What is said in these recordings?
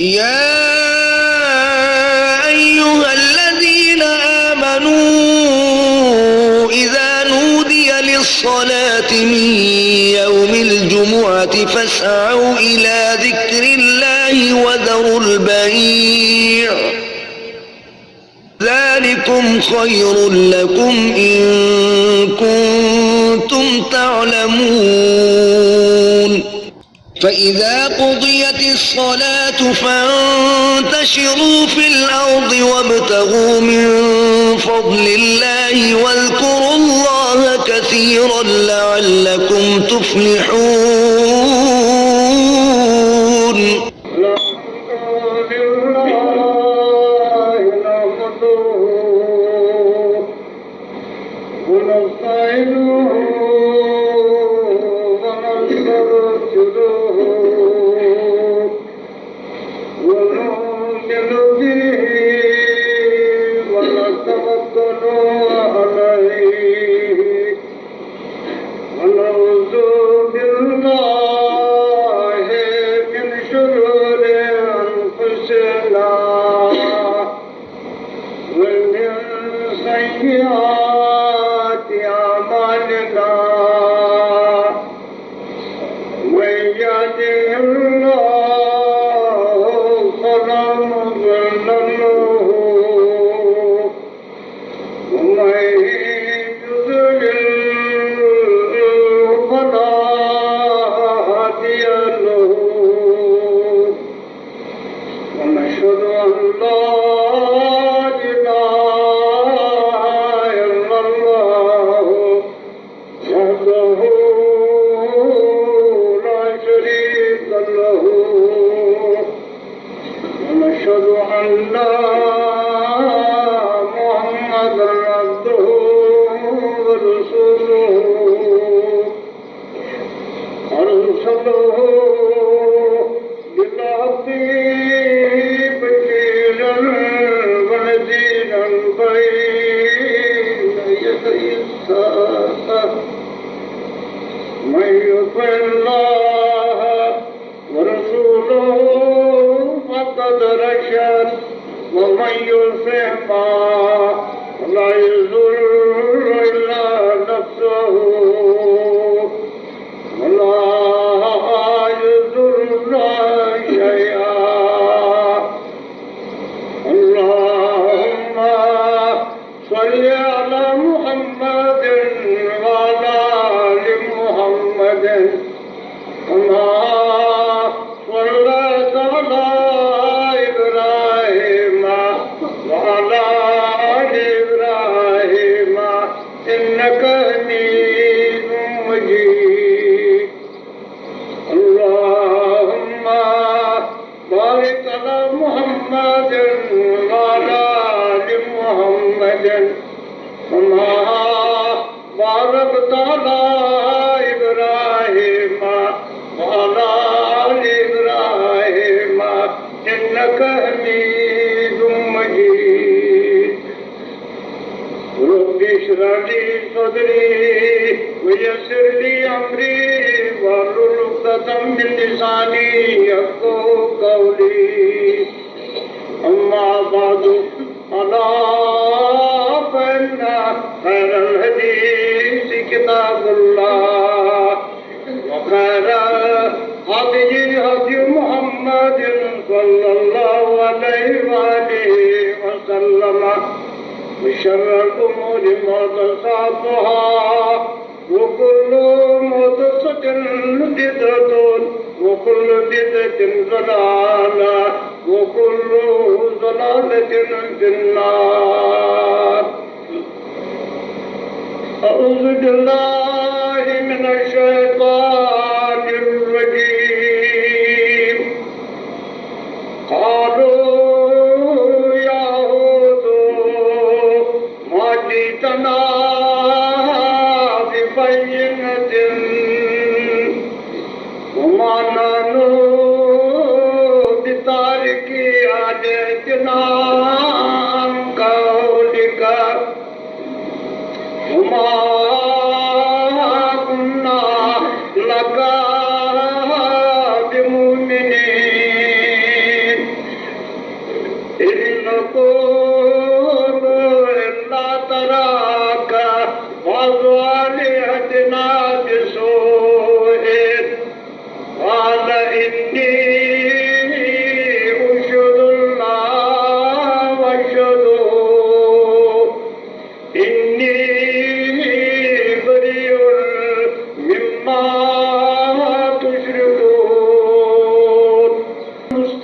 يا أيها الذين آمنوا إذا نودي للصلاة من يوم الجمعة فاسعوا إلى ذكر الله وذروا البيع ذلكم خير لكم إن كنتم تعلمون فإذا قضيت الصلاة فانتشروا في الأرض وابتغوا من فضل الله واذكروا الله كثيرا لعلكم تفلحون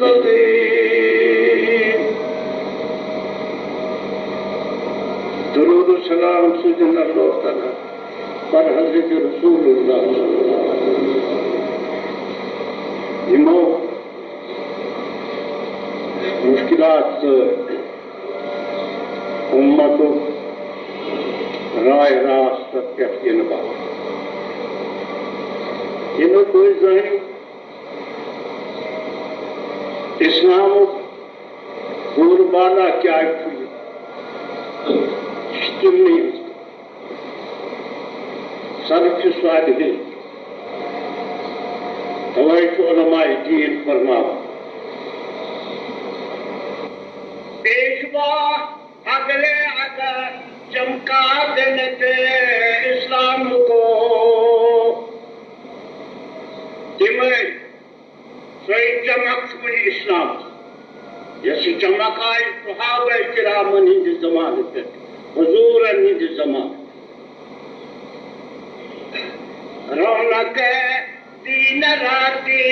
मुस्तक़ीम। दुरूद सलाम सुजन अल्लाह तआला पर हज़रत रसूलुल्लाह यमो मुश्किलात उम्मत राय रास्त पे नबा यमो कोई जानी इस्लाम कुर्बाना क्या नहीं सल्फ सालिहीन तवैशु उलमाए दीन फरमाओ पेशवा अगले अगर चमका देते इस्लाम को तिमय सोई चमक मुझे इस्लाम जैसे चमक आई सहाबा किरामन हिंद ज़माने पे हुजूर हिंद ज़माने रौनक दीन राती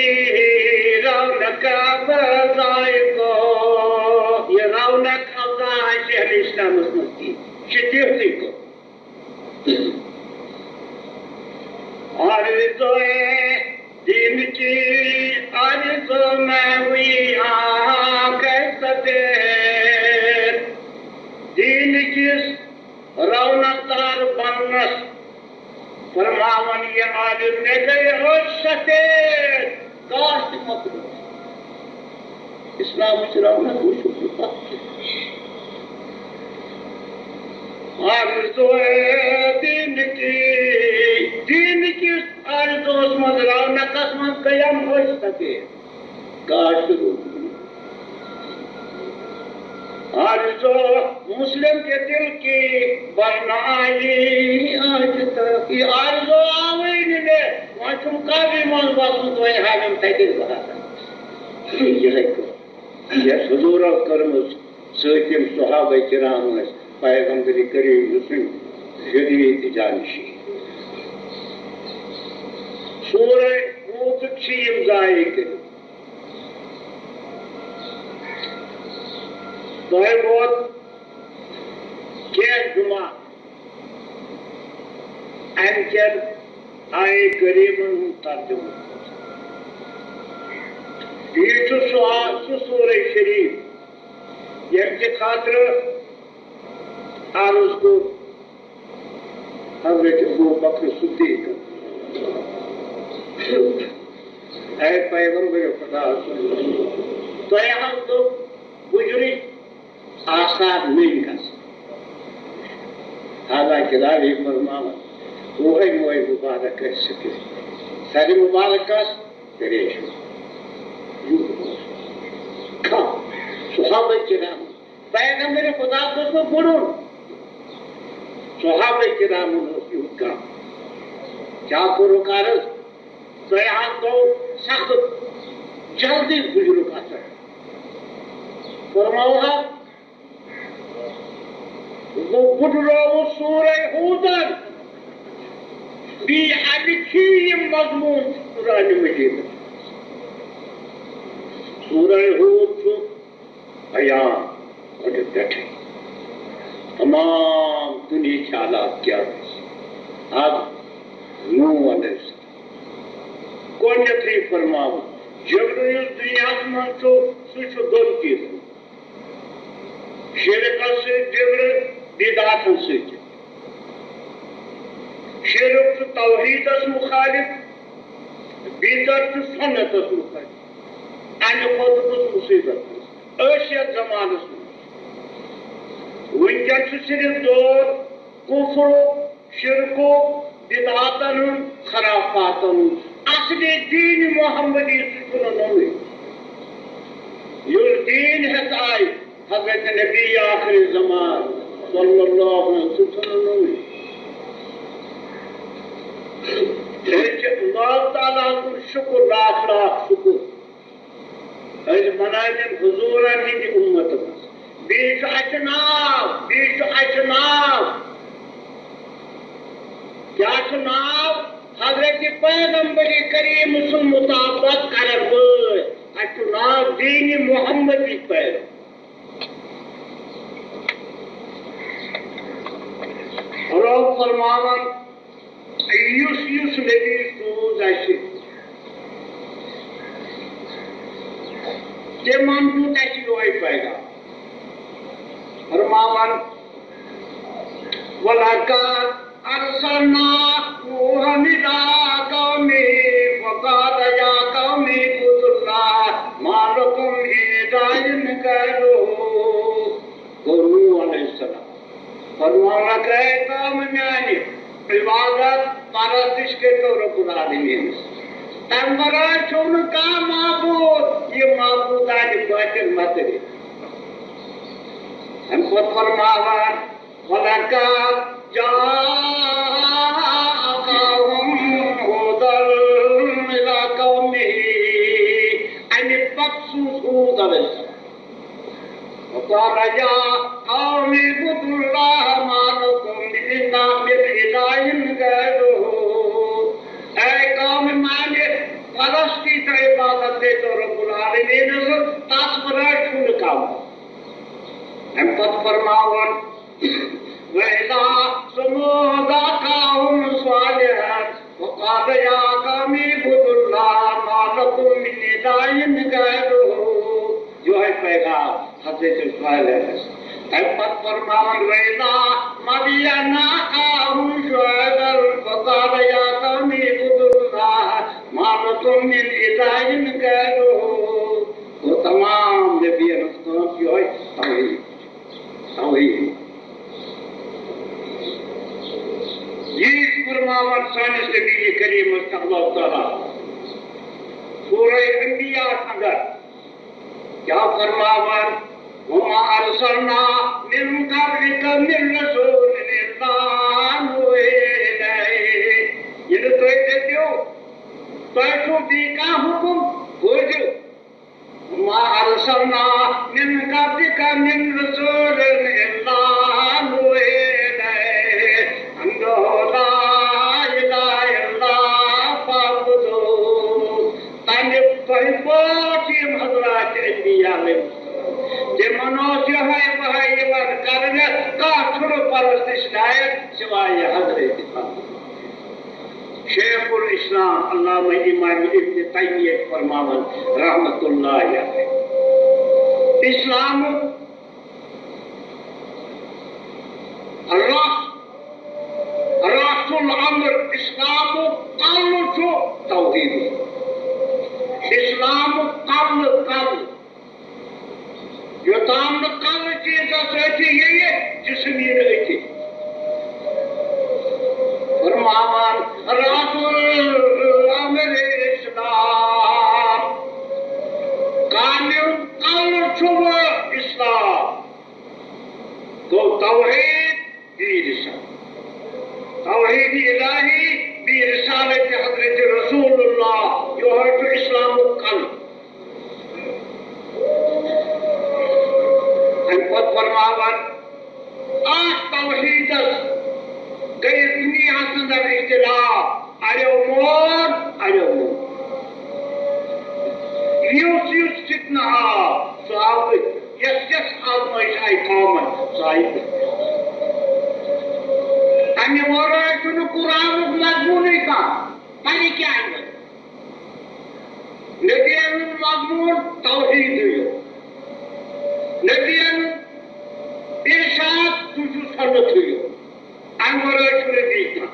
रौनक बज़ाए को ये रौनक अल्लाह से इस्लाम की शिद्दती को और तो दीन की आरज़ू में हुई कैसे दीन की रौनकदार बनस फरमावन ये आलिम ने गए हो सफेद काश मतलब इस्लाम से रौनक हो शुक्र आरज़ू दीन की आरज़ू मत रौनक मत कयम हो सके काश आरज़ू मुस्लिम के दिल की बनाई आज तक ये आरज़ू आवेन ने वहाँ चुमका भी मन वासुद वही हालम तैदिल बहाता ये को ये हुजूर करमस सतिम सहाबा किराम पैगंबर करीम मुस्लिम जदीद जानशी सूरह हूद छीम जाए के तो है बहुत क्या जुमा एंकर आए करीबन तर्जुमा ये तो सूरह शरीफ ये के खातिर आरुज को हज़रत अबू बकर सिद्दीक़ ऐ पैगंबर खुदा तो यहाँ तो गुजरी आसार नहीं कर हालांकि रावी फरमावा वो है मोए मुबारक कर सके सारे मुबारक तेरे खा सहाबा किराम पैगंबर खुदा को बुरो सहाबा किराम का क्या करो कारज तो यहाँ तो सख्त जल्दी गुजरो का सर फरमावा वो बुढ़ो सूरह हूदन भी अलिखी मजमून कुरान मजीद सूरह हूद बयान और बैठे तमाम दुनिया के हालात क्या अब नूह अलैहि कौन यत्री फरमाओ जब दुनिया में तो सुच दोन चीज शिरक से जबर बिदात से शिरक तौहीद मुखालिफ बिदत सुन्नत मुखालिफ अन खुद मुसीबत अशियत जमानस वंकन सिर्फ दौर कुफ्र शिरको बिदातन खराफातन असली दीन मोहम्मदी सुन्नत युल दीन है ताई हज़रत नबी आखिरी ज़मान सल्लल्लाहु अलैहि वसल्लम अल्लाह ताला को शुक्र लाख लाख शुक्र अज मनाजिम हुजूरन हिंद उम्मत बीच अचनाव क्या चुनाव हज़रत पैगंबर करीम सुन मुताबत कर अतु नाम दीन मोहम्मदी पैर रब फरमावन युस युस नबी सोज आशि तिमन दूत आशि रोय पैगा फरमावन वलकद अर्सलना नूहन इला कौमी फकाल या कौमी उबुदुल्लाह मा लकुम मिन इलाहिन गैरुहु नूह अलैहिस्सलाम फरमाना कहे कौम म्यानी इबादत परस्तिश के तो रब्बुल आलमीन तम बराय छोन का माबूद ये माबूद आज बातिल मत रे हमको फरमावन वलकद जाअकहुम हुदल इला कौमिही अनि मखसूस हूद अलैहिस्सलाम वक़ाल या कौमी उबुदुल्लाह मा लकुम मिन इलाहिन गैरुहु ऐ कौम माने परस्ती तो इबादत दे तो रब्बुल आलमीन तास बराय छोन काम हम पद फरमावन वैदा समूदा काहुम स्वालिहन वक़ाल या कौमी उबुदुल्लाह मा लकुम मिन इलाहिन गैरुहु जो है पैगाम हज़रत इस्माइल अलैहिस्सलाम पद फरमावन वैदा मदियना काहुम शुअैब वक़ाल या कौमी उबुदुल्लाह मा लकुम मिन इलाहिन गैरुहु वो तमाम नबियों को जो है तौहीद ये फरमावन सानिस नबी करीम सल्लल्लाहु तआला सूरह अंबिया अंदर क्या फरमावन वमा अरसलना मिन क़ब्लिका मिन रसूलिन इल्ला नूही इलैहि ये तो देयो तो दी का हुक्म बुझ वमा अरसलना मिन क़ब्लिका मिन रसूलिन इल्ला नूही इलैहि अन्नहु ला इलाहा इल्लल्लाह फअब्दुहु ताने परिपोटी हज़रत अंबिया में जे मनुष्य है वह ये बात करने का छोड़ो परस्तिश लायक सिवाय हज़रत शेखुल इस्लाम अल्लामा इमाम इब्न तैमिय्यह फरमावन रहमतुल्लाह अलैह इस्लाम रासुल अमर इस्लाम कल जो तौहीद इस्लाम कल योताम कल चीज ये जिस्मीन थी फरमावन रासुल अमर इस्लाम कामिल कल छुब इस्लाम तो तौहीद भी रिसालत तौहीद इलाही भी रिसालत हज़रत रसूलुल्लाह जो है तो इस्लाम कल पद फरमावन आज तौहीद गई दुनिया अंदर इख्तिलाफ अरे यूस कितना साहब यस आजमाइश आई कौमन साहिब अन्य वराय तुन कुरान मजमून का पानी क्या है नबियन मजमून तौहीद हुयो नबियन इरशाद तुझु सन्नत हुयो अंवराय तुन दीता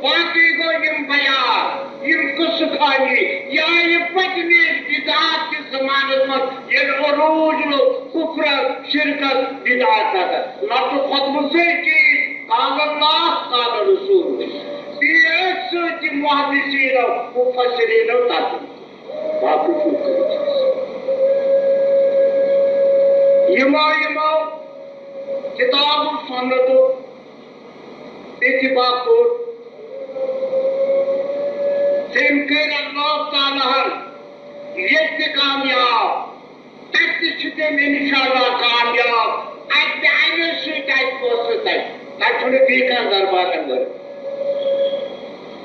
बाकी को यम बयान यम कुसखानी या ये पतनी बिदात के ज़माने में ये उरूज लो कुफ्र शिरकत बिदात का ना तो खत्म से की काल अल्लाह काल रसूल ये सच मुहद्दिसीन मुफस्सिरीन ताकि बाकी कुछ यमा किताब सुन्नत इत्तिबा को जिनके अल्लाह ताला ये कामयाब तक में इंशाअल्लाह कामयाब आज आने से टाइप कोर्स है ताकि भी का दरबार अंदर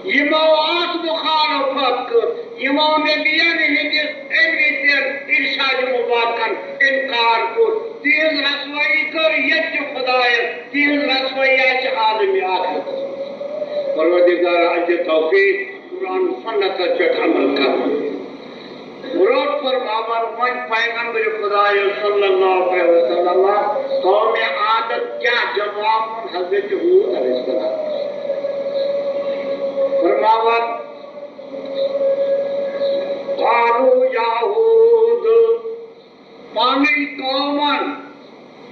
यमो आत मुखालफत कर, यमो नबियन हिंदिस एलवितर इरशाद मुबारकन इनकार कर, तीज रसवाई कर यच खुदायत, तीज रसवाई आच आलम आखिरत। परवरदिगार अज तौफीक कुरान सुन्नत पे अमल करना। मुराद पर बाबर मन पैगंबर खुदा सल्लल्लाहु अलैहि वसल्लम कौम आदत क्या जवाब हजरत हूद अलैहिस्सलाम फरमावत कालू याहूद पानी कौमन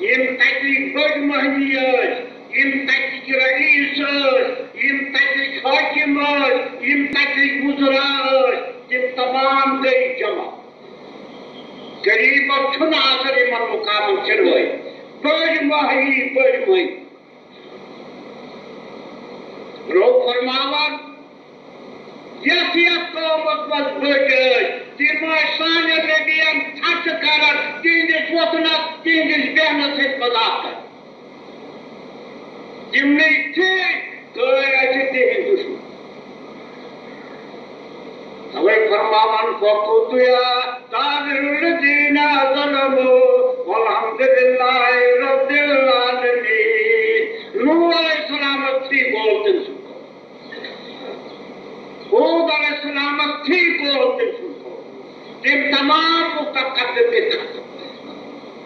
यम तकी बड़ महनी यम तकी रईस यम तकी हाकिम यम तकी गुजरा यम तमाम गई जमा गरीब छुन आसर यमन मुकाम चढ़वाई बड़ महनी रो फरमावत यस कौमत मज बड़ तिम सान नबियन थट कर तिहंदिस वतनस तिहंदिस बेहनस मजाक तिम थे तिहंद दुश्मन तवे फरमावन फकुतिया ताबिरुल्लज़ीना ज़लमू वल्हम्दुलिल्लाहि रब्बिल आलमीन। नूह अलैहिस्सलाम थी बोलते हूद अलैहिस्सलाम थी बोलते तिम तमाम मुतकद्दिम के खत्म।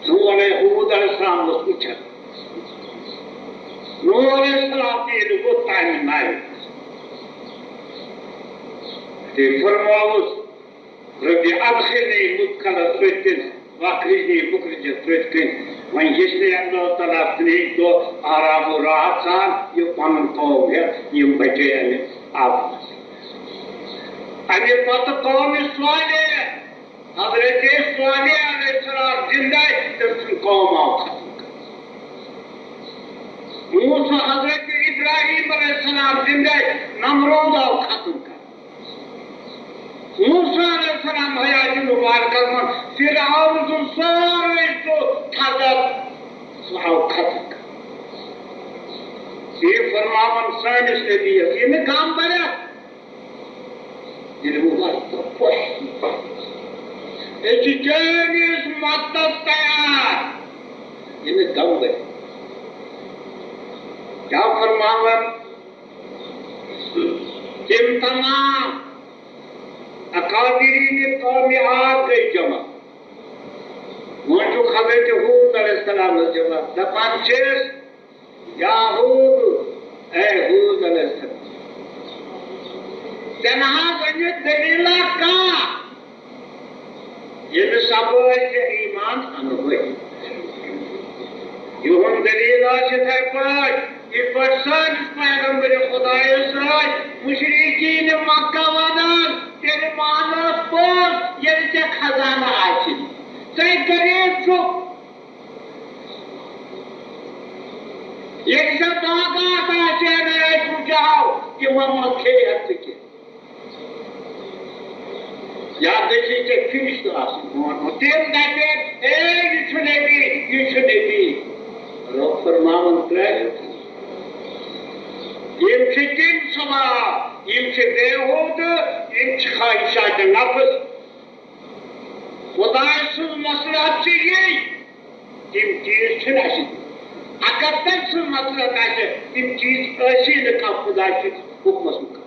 नूह अलैहिस्सलाम ने पूछा नूह अलैहिस्सलाम की वो टाइम नहीं ते फरमावस रब्बी अदखिलनी मुदखल सिद्क़िन वअखरिजनी मुखरिज सिद्क़िन। वहीं जिसने अल्लाह ताला अपनी तो आराम और राहत सान ये पन कौम है ये बचे हैं आप अभी पत कौम स्वाले हजरत स्वाले अलैहिस्सलाम जिंदा तो कौम आओ मूसा हजरत इब्राहिम अलैहिस्सलाम जिंदा नमरूद आओ खत्म कर मूसा अलैहिस्सलाम हयात मुबारक में फिरऔन जो सारे तो थादत आओ खत्म कर ये फरमावन सानिस नबी ये में काम करे ये मुबारक तो खुश एची जैनिस मतलब तैयार ये में दम गए क्या फरमावन जिम तमाम अकादिरीन कौम आ गई जमा वहाँ जो खबर थे हूद अलैहिस्सलाम जमा दपान चेस या हूद ए हूद अलैहिस्सलाम तनहा बने दलीला का ये सब के ईमान अनुभव यूं दलीला से थे पर ये परसन पैगंबर खुदा सच मुशरिकीन मक्का वादन तेरे मानस पर ये के खजाना आछि ते गरीब छो एक से बागा का चेहरे तू जाओ कि वहां खे हट के याद देखिए कि फीस तो आसी तेल दाते ए you should be rock for mom and pleasure. Im chicken sama, im chidehud, im chaisha de nafs. खुदाइसुल मसलहत चाहिए तिम चीज छनासी अगर तक सुल मसलहत आए तिम चीज ऐसी लिखा खुदाइसुल हुक्म सुका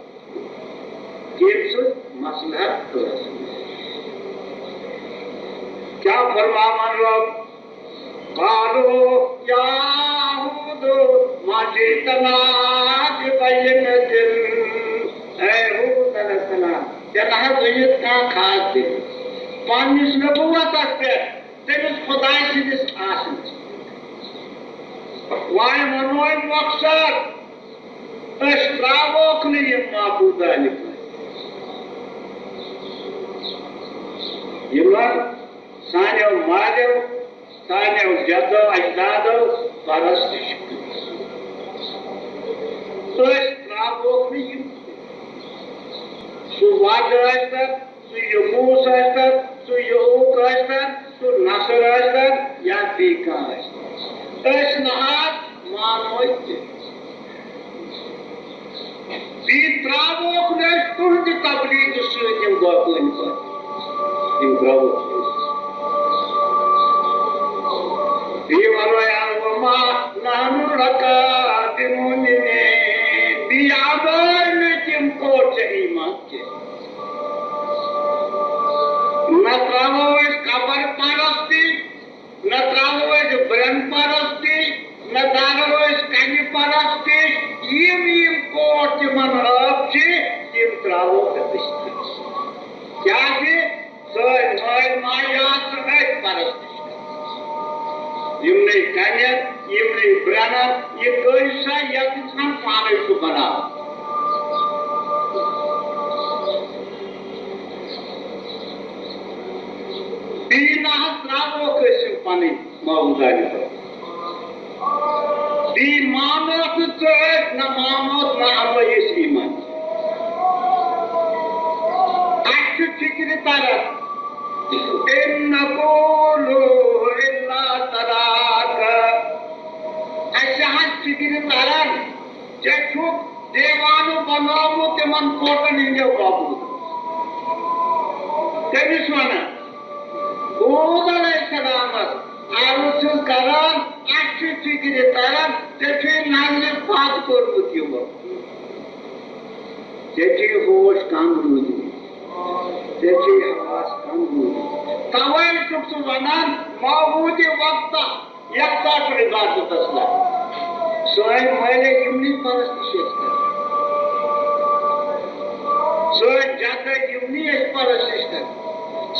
तिम सुल मसलहत करस क्या फरमान रब कालो याहूद माजितना बिबयनतिन ऐ हूद अलैहिस्सलाम जनाह वयत का खास दिन पानिस नबुवत पे तेमिस खुदाई सिदिस आसन वाय मनोय मकसद अश्रावोक ने ये माबूदानी यमन साने मादेव साने जदो अजदादो परस्तिश तो अश्रावोक ने सुवाद su Yavuz aylar, su Yahud aylar, su Nasr aylar, ya Dika aylar. Esnahat manoydu. Travok nes tuhdi tabligh sütim gopun ko. Travok. Diwaro alma nanu laka dimunine diadan tim kote imakke. Na travo es kabar parasti, na travo es brand parasti, na travo es kani parasti. Im kote manapche tim travo katishta. Kya je soy mayat hai parasti. Imne kanya, imne brana, ye koisa yaksan paane su bana. Dina travo koisim pani maudani. Di manot tsoet na manot na abayis iman. Akşu fikri tara. Inna kulu illa taraka. Aşahat fikri taran. Çekuk devanu banamu teman kotan ince babu. Temiz mana. Hud aleyhisselam'ın arzusu karan. Akşu fikri taran. Çekuk nazlı fat korku diyor. Çekuk hoş kanrudu. Çekuk havas kanrudu. Tavay çoksu zaman mağudi vakta yakta ibadet asla. Soy maile imni parasti etler. Soy jata imni es parasti etler.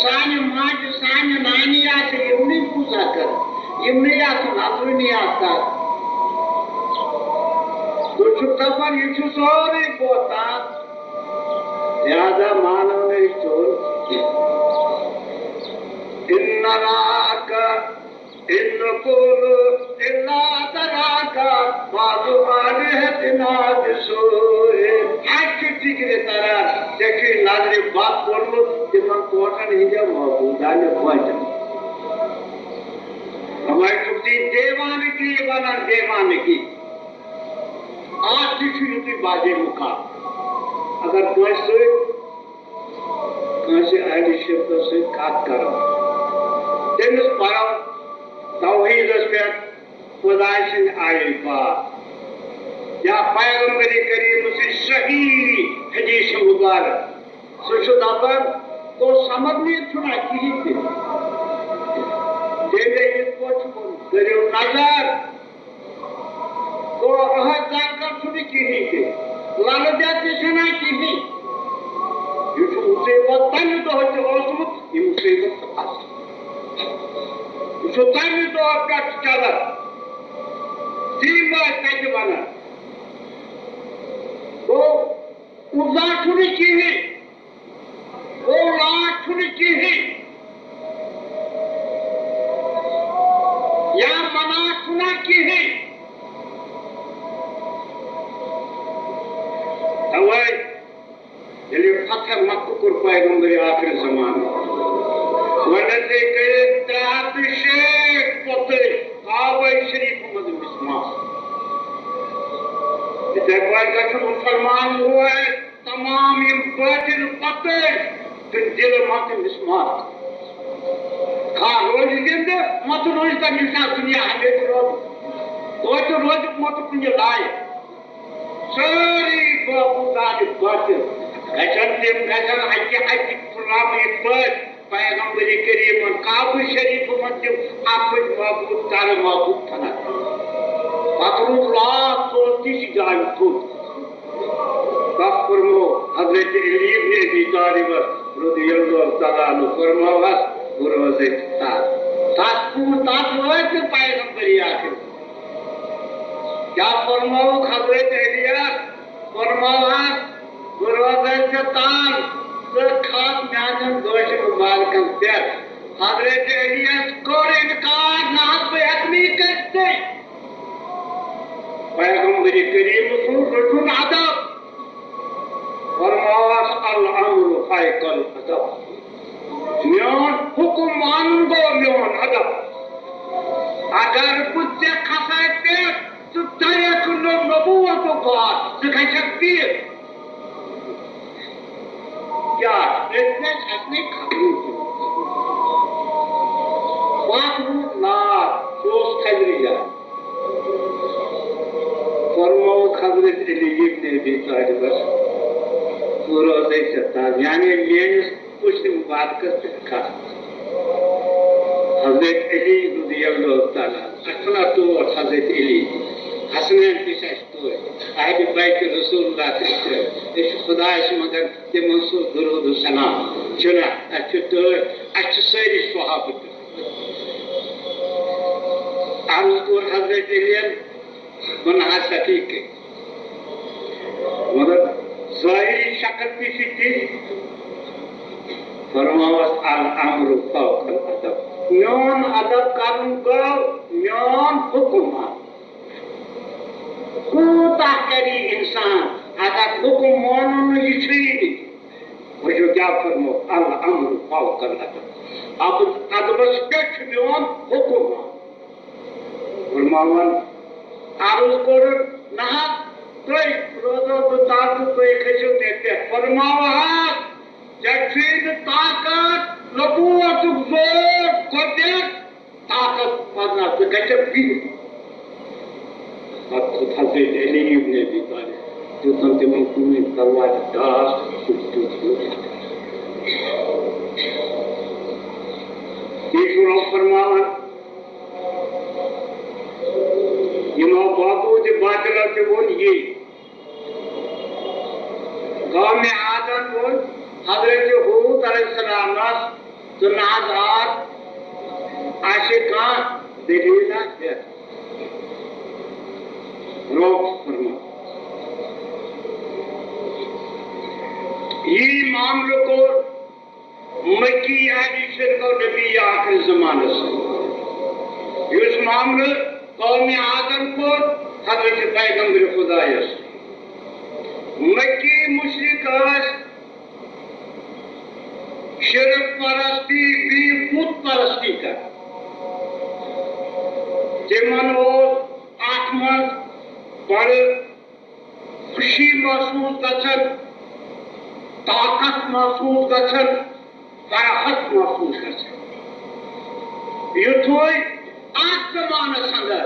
Sani maaj sani nani ate imni puja kar. Imni ate nadrini ata. Kuch tapan yuchu sori bota. Yada manav ne chol. Inna raka, inna kulu, illa taraka, madu alihatina disore. Akşu fikri tarar, çeki nazri baat korlu, kiman kotan hinja mabudane koyacak. Hamari çukti devane ki banan devane ki. Aaj düşüyütü baje mukha. Agar koyse, koyse ahli şirkta se kaat karo. Deniz parav, tawhid aspet, Kudaisin ayıpa. Ya Peygamberi Kerim'in sahih hadis-i mübarek. Suçu dapan, to samadni çuna kihiti. Devleyi koçmun, gariyo nazar. To rahat zankar çuni kihiti. Lalajati sana kihi. Yusuf musibet tani to hoche osmut, i musibet tapas. Sultanı da hakka çıkarlar. Dima taşı bana. O uzakını kihi. O laçını kihi. Ya manasına kihi. Tavay. Jadi fakir makkur Peygamberi akhir zaman. Vadate kare taat Sheikh pote Kaaba Sharif में विश्वास. इधर कोई कच्चा मुसलमान हुआ है तमाम ये बातिल पते तो दिल मत विश्वास. खान रोज जिंदे मत रोज का निशान दुनिया हमें रोज रोज मत पुण्य लाए. सारी बाबू दादी बातिल. कच्चा टीम कच्चा हज पुराम ये बात Peygamberi Kerim'in Kabe Şerif में आपको मौजूद तारे मौजूद था ना. Fakrullah soğutu şicayi tut. Bak kurmu Hazreti Ali ibn Abi Talib radıyallahu ta'ala anhu kurmavas kurvazet ta. Tasku tasvayet Peygamberi akhir. Kya kurmav Hazreti Ali kurmavas kurvazet tan. Khat myadan dosh mubarakam der. Hazreti Ali skor inkar naat pe hakmi karte. Peygamberi Kerim rutun adab. Farmawas al-amru haykal adab. Myon hukum mango myon adab. Agar kuch khasayte to tayakun nubuwat ko ज़ खचक पीर क्या इसने अपनी खबरों बात नार दोस्त खबरिया फरमाओ खबर इलीम ने भी तारीफ पूरा दे सकता यानी मेंस कुछ बात करते का हज़रत अली रज़ियल्लाहु ताला असला तो हज़रत अली हसनैन की तो अहद बैत रसूलुल्लाह के इस खुदा से मगर के मंसूर दुरूद सलाम चला तो अच्छे सारी सहाबत और हज़रत अली गुनाह सटीक मगर ज़ाहिरी शक्ल की थी फरमावस अल अम्रु फौकल अदब म्योन अदब करन को म्योन हुक्म कोता करी इंसान अगर हुक्म मानन यछी वो जो क्या फरमो अल अम्रु फौकल अदब अब अदबस पेट म्योन हुक्म फरमावन आरुज कोर नहा तोय रोजो तो ताकत तोय खचो देते फरमावा जक्षिन ताकत नबूवत जोर कोते ताकत पड़ना तो कचप भी अब तो थासे अली इब्न अबी तालिब जो तंते में तुम्हें तलवार दास कुछ ये फरमावा इमाम बाबू के बादल से बोल ये गांव में आदम बोल हज़रत हूद अलैहिस्सलाम तो नाज़ार आशिका दलीला है रोक फरमा ये मामले को मक्की आदि शिरक और नबी आखिर ज़माने से इस मामले कौम आदम को हज़रत पैगंबर खुदा मक्की मुशरिक शिरक परस्ती भी बुत परस्ती का जिमन और आत्मा बड़ खुशी महसूस गछन ताकत महसूस गछन फराहत महसूस गछन युथोय आज ज़माना संदर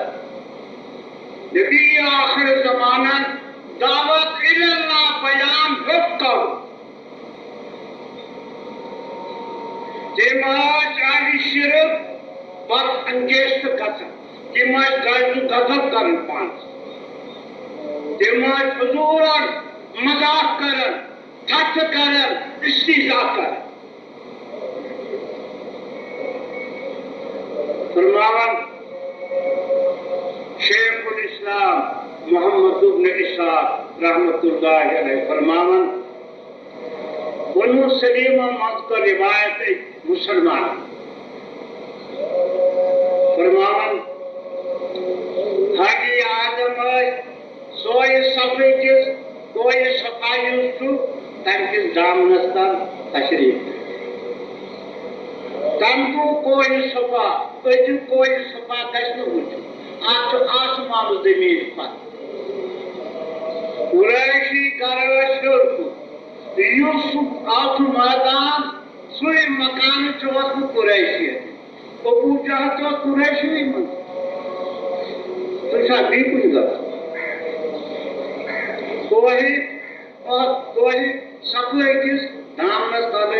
नबी आखिर ज़माना दावत इल्ला बयान हुक्म जेमाज आली शिरक पर अंगेस्त गछन जेमाज गाजू गजब करन पांच जेमाज फजूरन मजाक करन ठठ करन इस्तिज़ा करन फरमावन शेखुल इस्लाम मोहम्मद इब्न इसाक रहमतुल्लाहि अलैहि फरमावन बनु सलीमा मत का रिवायत मुसलमान फरमावन हाजी आदम सोय सफे के कोई सफाई सु तंकिस दामनस्तान तशरीफ तंकु कोई सफा अजु कोई सफा गश्न वुच आठ आसमान जमीन पर कुरैशी करवशुर यूसुफ आठ मैदान सुई मकान चौथ कुरैशी तो पूछा तो कुरैशी मन तो शादी कुछ गप कोई सफे किस दामनस्तान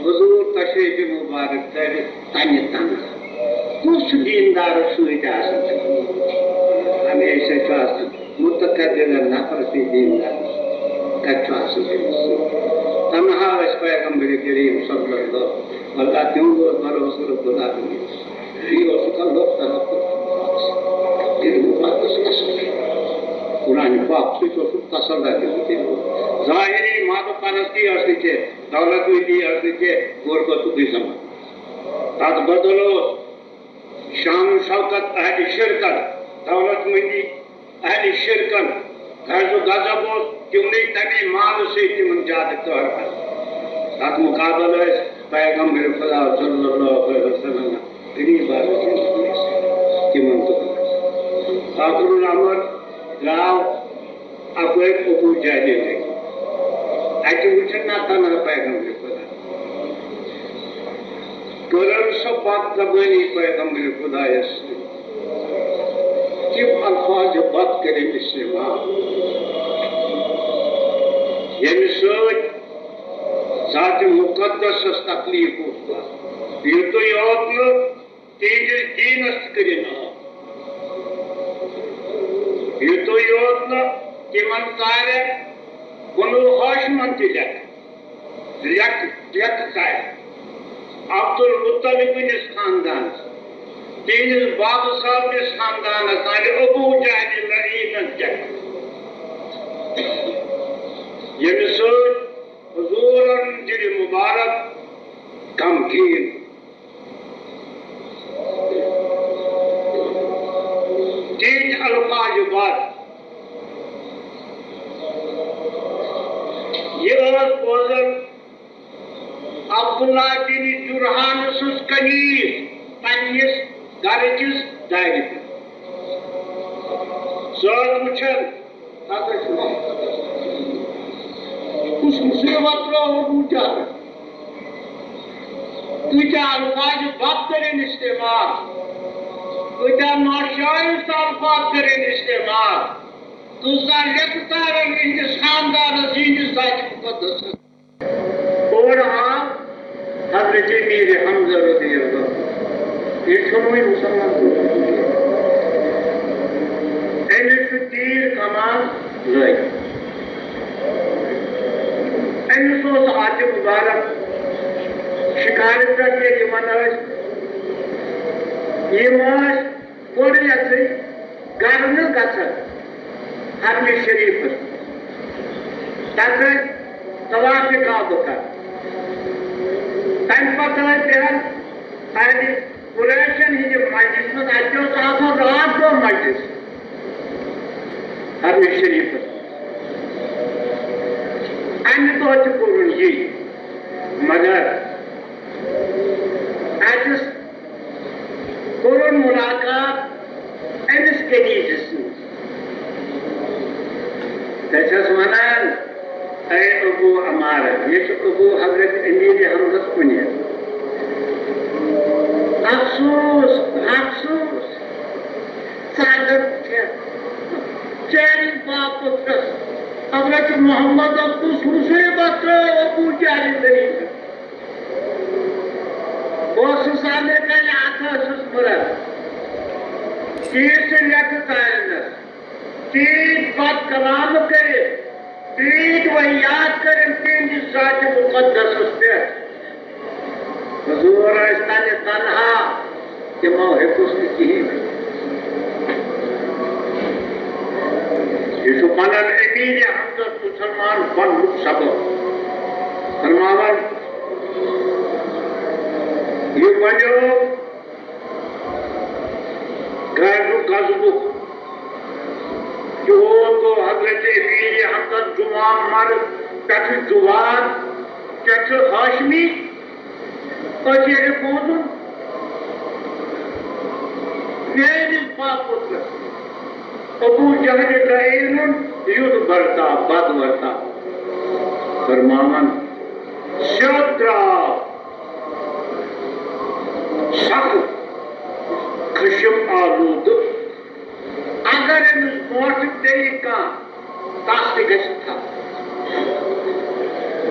हुजूर तशरीफ मुबारक करे ताने ताना कुछ दीनदार सुविधा हमेशा श्वास मुतकद्दिर नफरती दीनदार कच्चास तन्हा वश पैगंबर करीम सल्लल्लाहु अलैहि वसल्लम खुदा ने ये उसका लोग तरफ ये बात कुरान पाक से तो तसल्ल करते हैं जाहिरी माद परस्ती अर्थ के दौलत की अर्थ के गोर को तो समान तद बदलो शान शौकत अहल शिरकत दौलतमंदी अहल शिरकत गर्ज गजब क्योंकि तभी माल से तिमन जात तौर पर तद मुकाबला पैगंबर खुदा सल्लल्लाहु अलैहि वसल्लम गरीब तिमन तो आखिर अमर राव अब अबू जहल अत वुचन ना पैगम्बर खुदा करन सो बात जबानी पैगम्बर खुदायस तिम अल्फाज बात करें इस्तेमाल यमि ज़ात मुक़द्दस तकलीफ युत योत तीज दीनस करिन युत योत तिमन कार कुनु हाशमन लेख कार अब्दुल मुत्तलिबिस खानदान तीज बाब साहब खानदान अबू जहल यमि हुजूरन दिल मुबारक गमगीन तीन अल्फाज बाद यह बोजन अब्दुल्ला बिन जुरहान कनीज पन्निस गरकिस दारि पे सर वुचन कुछ मुसीबत तुझा अल्फाज बात करें इस्तेमाल तुझा नाशाइज अल्फाज करें इस्तेमाल तुझा लिखता रहे खानदान मुकद्दस और हाँ हजरत मीर हमजा रज़ियल्लाहु ये छोड़ोई मुसलमान अमिस तीर कमान लई अमिस हाथ मुबारक शिकार गरन गन हरम शरीफ तक तवाफ काब कर तम पे कुरैशन हज मजलिस मज रात गो मजलिस हरम शरीफ अमि दह कोर ये मगर अस कोर मुलाकात अमिस कनीज वन ऐ अबू अमार ये अबू हजरत अमीर हमजा कुनिया अफसोस अफसोस चारि बाप हजरत मोहम्मद कुछ मुसीबत अबू जहल सामने कल आथस मुरत चीज लेख तारनस चीज बात कलाम करे चीज वह याद करें तीन ज़ात मुक़द्दस पे हुजूर इस्तान तन्हा के मौहिकुस की ये सुभान अमीर हमजा मुसलमान बन सबब फरमावन ये वजो गजबु जो तो हजरत अमीर हमजा जुमा मर पे जुवान पे हाशमी ये बोधन मेरे पुत्र अबू जहल युद्ध बरता बद बरता फरमावन शद्रा सख्त खशम आलूद अगर मोट पे तस था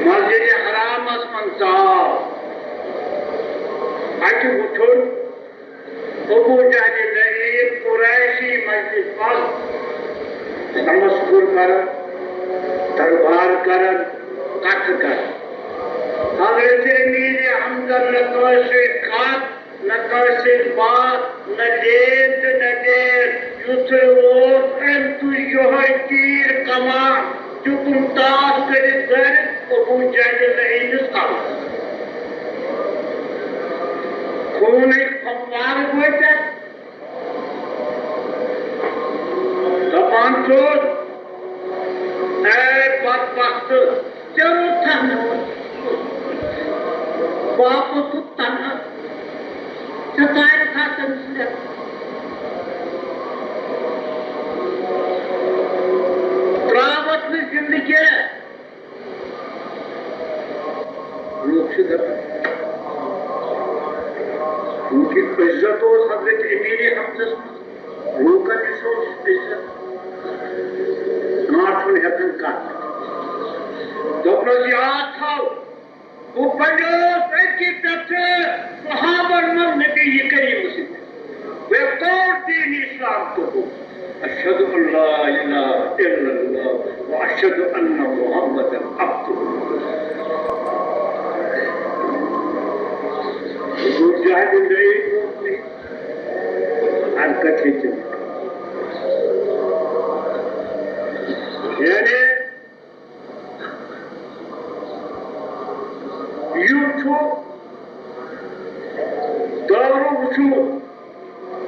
मस्जिद हरामस मन अत उठन अबू जहल कुरैशी मस्जिद पर तमस्कुर कर दरबार कर कथ कर हजरत अमीर हमजा न कत न बात न लेत न देर युथ तु यह तीर कमान जो तुम ताश कर अबू जहल खून फंवार गोचा दपान चोर ऐ बदबख्त चलो थन बाप तो तन्हा सताए था तंसले त्राव वक्तस लूकन नाचुन हेकन कत दोपस याद थाव वो बंदोस अकी पे सहाबन मन नबी करीम से वे कौन दीन इस्लाम को अशहदु अल्ला इलाहा इल्लल्लाह व अशहदु अन्ना मुहम्मदन अब्दुहु मुजाहिद नहीं हरकत है यानी यूं दौरों वुचू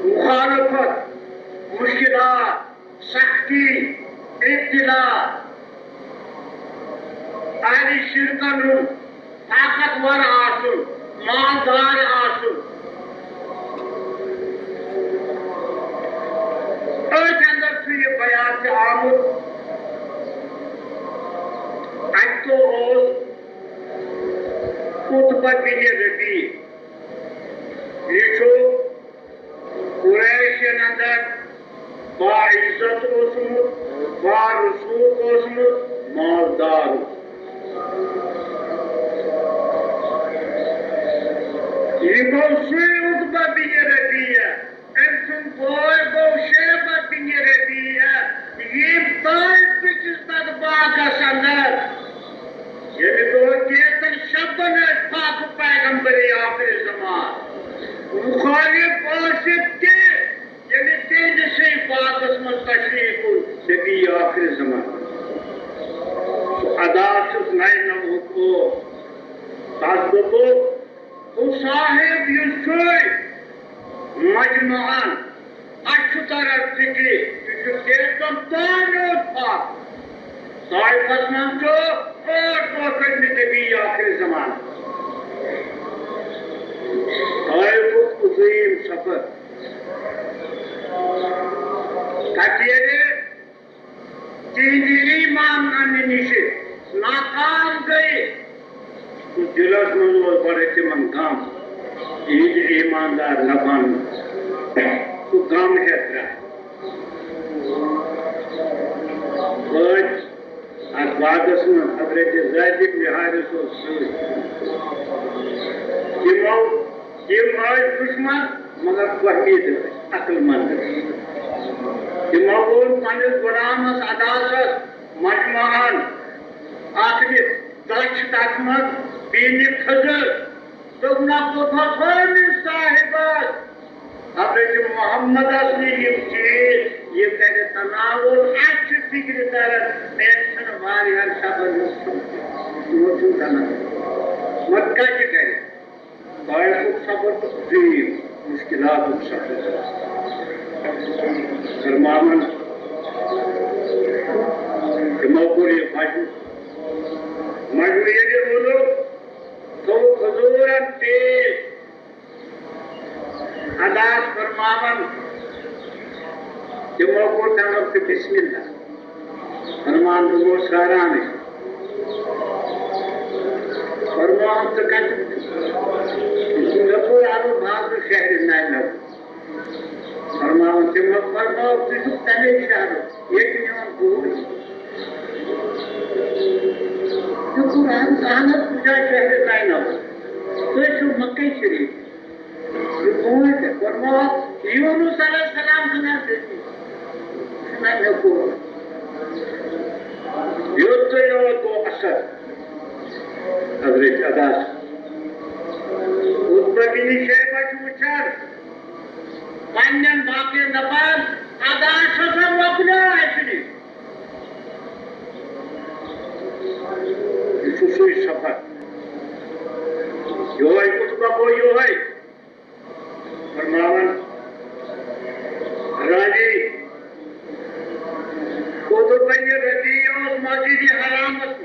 मुखालफत मुश्किलात सख्ती इब्तिला अहले शिरकन ताकतवर आसुन मालदार आसुन अंदर से ये बयान से आमुद तो रोज उत्पत्ति बिन रबी ये जो कुरैश अंदर बाइज्जत ओसमुत बारसूख ओसमुत मालदार ये बहुत उत्पत्ति बिन रबी है एंसुन बोय बहुत शेबत बिन रबी है ये ताइफ पिछस्ताद बागा संदर ये तो केतन शब्द ने पाक पैगंबरी आखिर ज़मान मुखालिफ आसिफ के यानी तेज से बाकस में तशरीफ नबी आखिर ज़मान अदासुस लाइनम को तासबो तो साहिब युसुई मजमुआन अच्छु तरह फिक्री जो केतन तानो था ताइफस में जो और पोषण में नबी आखिर ज़मान ताइफ उज़ीम सफर ताकिये तीन ईमान आने निशे नाकाम गए तो दिलस में वो बड़े के मन काम ईद ईमानदार लबान तो काम है तेरा आज बादस में हज़रत ज़ैद इब्न हारिस ये आज दुश्मन मगर वहीद अक्लमंद ये मौन पानिस गुलामस अदासत मजमुआन आखिर दश तकमत बीन खजर तुमना को फसोनी साहिबात हज़रत मोहम्मद असली ये चीज ये कहते तनावुल अच्छी फिक्र तरह टेंशन वाली हर शब्द नोटू तना मक्का के करे बायस सबर तो मुश्किलात सबर फरमावन मौकुल ये मजबूरी ये बोलो तो खजूरन तेज अदास फरमावन कि मौकुल तनव से बिस्मिल्लाह फरमान तो वो सारा नहीं फरमान तो कहते सिंगापुर आरो भाग शहर नहीं लग फरमान से मत फरमाओ कि तने शहर एक नियम भूल जो कुरान कहानत पूजा शहर नहीं लग तो जो मक्के शरीफ ये कौन है फरमाओ यूनुस अलैहिस्सलाम का नाम देती सुना नको यो तो असर हज़रत अदास उत्पत्ति शेबा चूचर पांजन बाकी नबाद अदास से वपना ऐसी सुसुई सफर यो है कुछ का कोई यो है फरमावन राजी को तो बने रजी और मस्जिद हरामत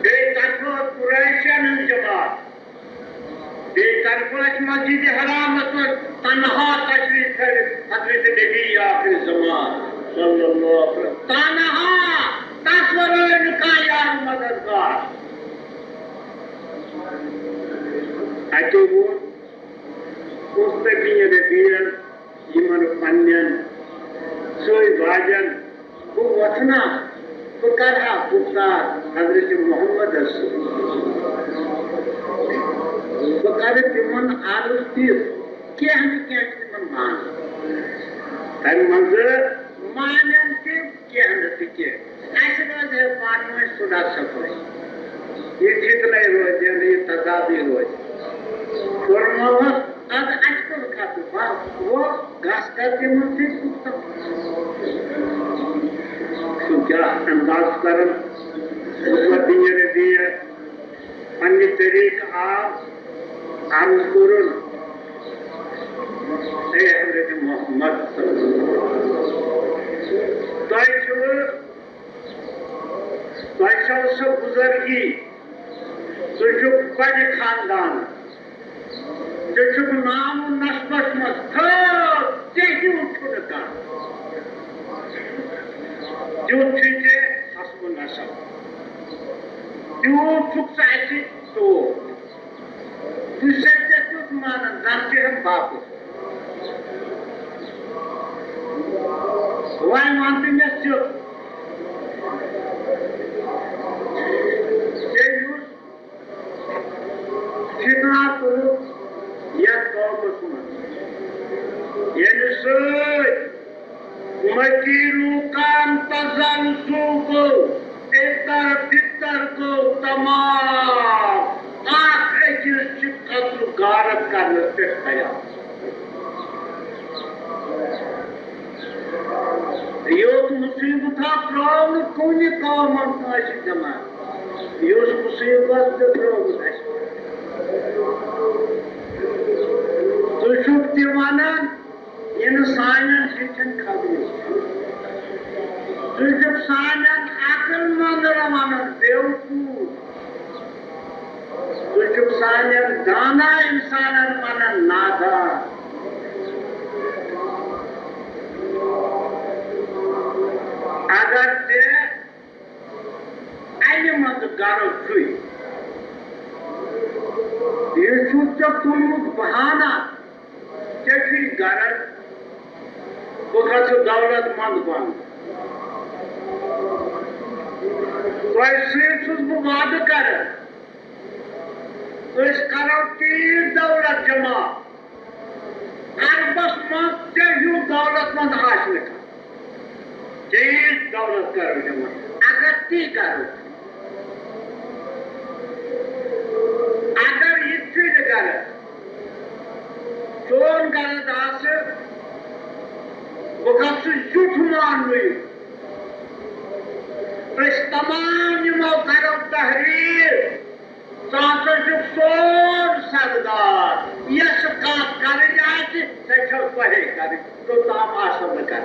बेतरफा कुरैशन जमात बेतरफा मस्जिद हरामत तन्हा तशरीफ है हज़रत नबी आखिर ज़मान सल्लल्लाहु अलैहि वसल्लम तन्हा तस्वरन का यार मददगार अते वो मुस्तकीय दियन यमन पन्यन सोई बाजन वो वचना तो करहा पुकार हजरत मोहम्मद तो कर तिमन आरुस्ती के हम के तिमन मान तन मंजर मानन के हम के ऐसे है पाठ में सुना सको ये जितने रोज ये तजाबी रोज और अब आजकल का तो वो घास करके मुझसे पूछता तो क्या अंदाज करन दिए दिए अन्य तरीक आप कुरुन हजरत मोहम्मद सब बुजुर्गी बड़े खानदान नाम नस्बत मत उठा जुठे हसब नसब जुठ तो दूसरे तुझ मान जानते हैं बाप वह मानते हैं कितना तो यह कौमस ये मकीरू कान तजल को इतर फितर को तमाम आख कत्ल गारत करने पे तैयार योस मुसीबत प्रॉब्लम कौन कौम जमा योस मुसीबत प्रॉब्लम तुझुक दिवाना इन सानन शिक्षण खाबी तुझुक सानन अकल मंदरा मानन बेवकूफ तुझुक सानन दाना इंसानन मानन नादान अगर ते अन्य मंद गारो छुई ये सूचक तुमुत बहाना चेकी गरज वक्त दौलत मंद बन वैसे वाद कर करो तीर दौलत जमा अरबस मंद तेजू दौलत मंद हासिल कर तीर दौलत करो जमा अगर ती करो अगर इच्छी कर चोन कर दास वो कब से झूठ मान हुई इस तमाम करो तहरीर सांसद सोर सरदार यश का कर जाए सचो पढ़े कर तो ताप आसम कर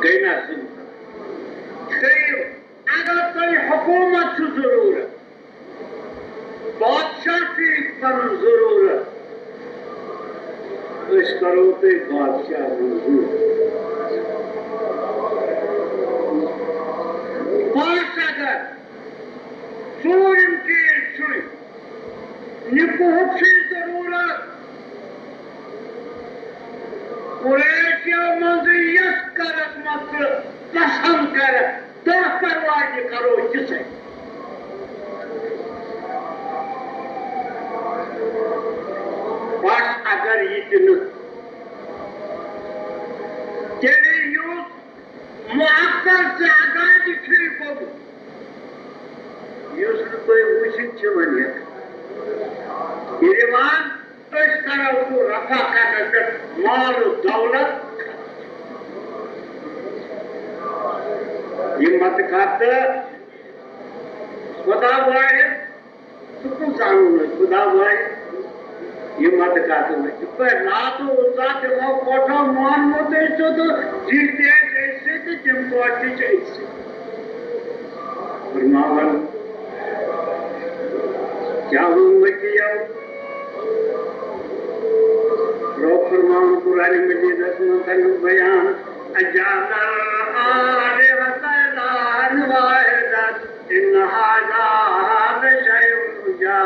गई ना सिंह अगर कोई हुकूमत की जरूरत बादशाह की पर जरूरत तो इस करो तो बादशाह मंजूर अगर सूर्य की छुई निपुण की जरूरत कुरैशिया मंदिर यश करत मत पसंद कर तो परवाह करो जिसे बस अगर ये दिन तेरे यूथ मुआक्कल से आगामी फिर को यूथ कोई उचित जीवन है ईमान तो इस तरह उसको रफा करने से माल दौलत ये मत खाते खुदा हुआ है तो जानू खुदा हुआ है ये मत खाते पर रात रात वो कोठा मान मोते तो जीते जैसे कि जिम्पॉटी जैसे फरमावन क्या हुआ किया रो फरमान कुरान मजीद में बयान अजाना आले हसनान वाहिदत इन हाजा बशयुजा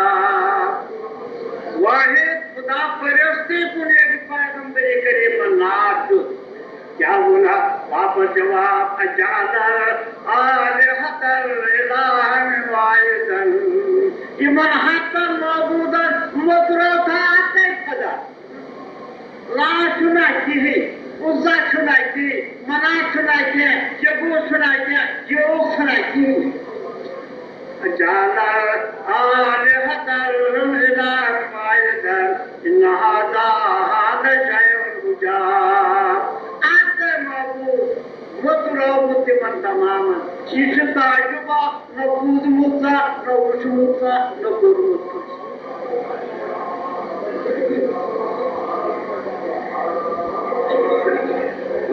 वाहिद खुदा परस्ती कुन एक पैगंबरी करीम नाथ क्या बोला वापस जवाब अजादर आलिहतर इलाहन वाहिदन इमन हतर मौजूदन मदरसा आते खदा ला सुनाती है उज़्ज़ा सुनाती मना सुनाती जबू सुनाती जो सुनाती अजादर आलिहतर इलाहन वाहिदन इन हादा हादा शयउन उजाब बुद्धिमान तमामन इस ताजुबा न कूद मुद्दा न उस मुद्दा न गुरु मुद्दा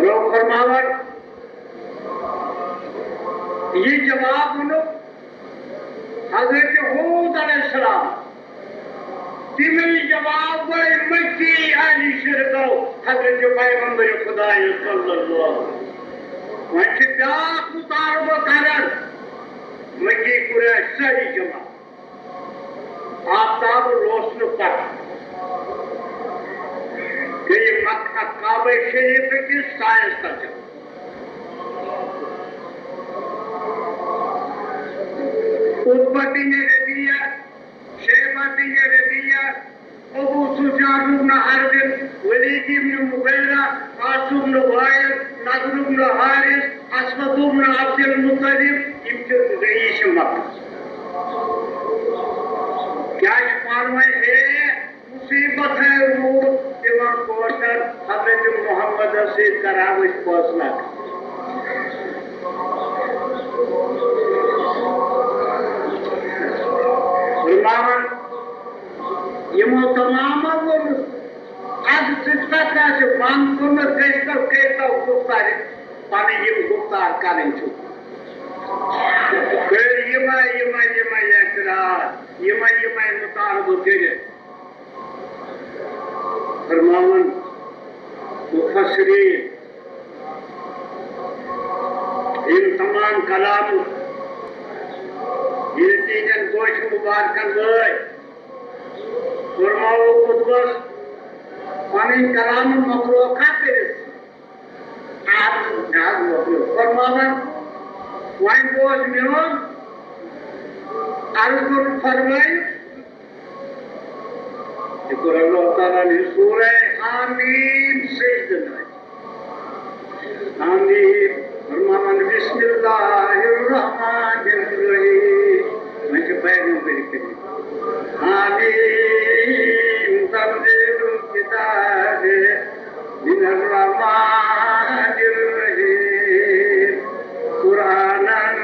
लोग फरमावर ये जवाब उन्हों हज़रत हूद अलैहिस्सलाम तिमरी जवाब बड़े मक्की आली शिरको हज़रत पैगंबर खुदा सल्लल्लाहु वंश प्यास उतार कारण मक्की कुरैश सही जमा आफ्ताब रोशन पर कि मक्का काबे शरीफ की साइंस का जमा उत्पत्ति ने रदिया शेबती ने रदिया अबू सुफयान इब्न हर्ब वलीद इब्न मुगीरा आसिम इब्न वाइल नज़र इब्न हारिस अस्वद इब्न अब्दुल मुत्तलिब इनके रईस मक्का क्या मालूम है मुसीबत है रूह एवं कोशर हज़रत मोहम्मद से करावश फैसला फरमान यमो तमाम आज सिस्टा का जो मान को में देखकर कहता गुप्तार पानी ये गुप्तार कालें छु फिर यमा यात्रा यमा मुतार बुझे फरमान मुफस्सिरीन इन तमाम कलाम ये तीन गोश मुबारकन गए फरमाओ कुतबस पानी कलाम मखलूका के आप नाज मखलूक फरमावन वाइन गोश में अर्जुन फरमाई जिक्र अल्लाह ताला ने सूरह आमीन सजदा आमीन फरमावन बिस्मिल्लाहिर रहमानिर रहीम मुझे पैगंबर करीम आमीन तंजीलुल किताब मिनर रहमानिर रहीम कुरानन